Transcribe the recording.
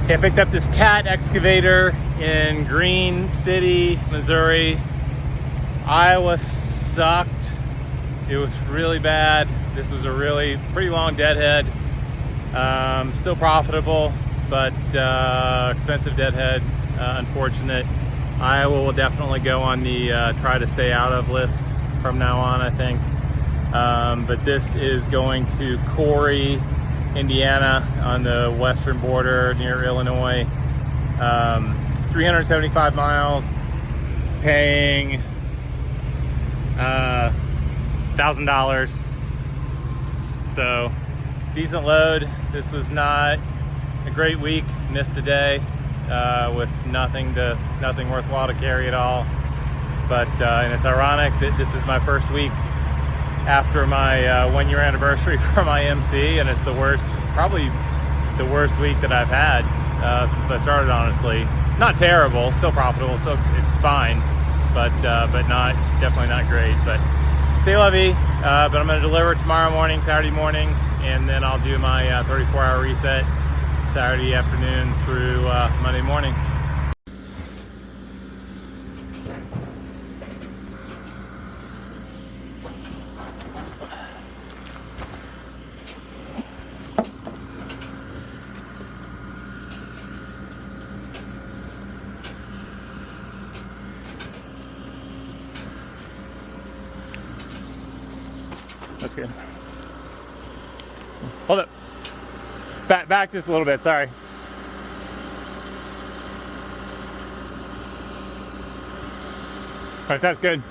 Okay, I picked up this cat excavator in Green City, Missouri. Iowa sucked. It was really bad. This was a really pretty long deadhead. Still profitable, but expensive deadhead. Unfortunate. Iowa will definitely go on the try to stay out of list from now on, I think. But this is going to Cory, Indiana, on the western border near Illinois. 375 miles, paying $1,000. So decent load. This was not a great week. Missed a day with nothing worthwhile to carry at all. But and it's ironic that this is my first week after my 1-year anniversary for my MC, and it's the worst, probably the worst week that I've had since I started, honestly. Not terrible, still profitable, so it's fine, but definitely not great. But c'est la vie. But I'm going to deliver tomorrow morning, Saturday morning, and then I'll do my 34-hour reset Saturday afternoon through Monday morning. That's good. Hold up. Back just a little bit, sorry. All right, that's good.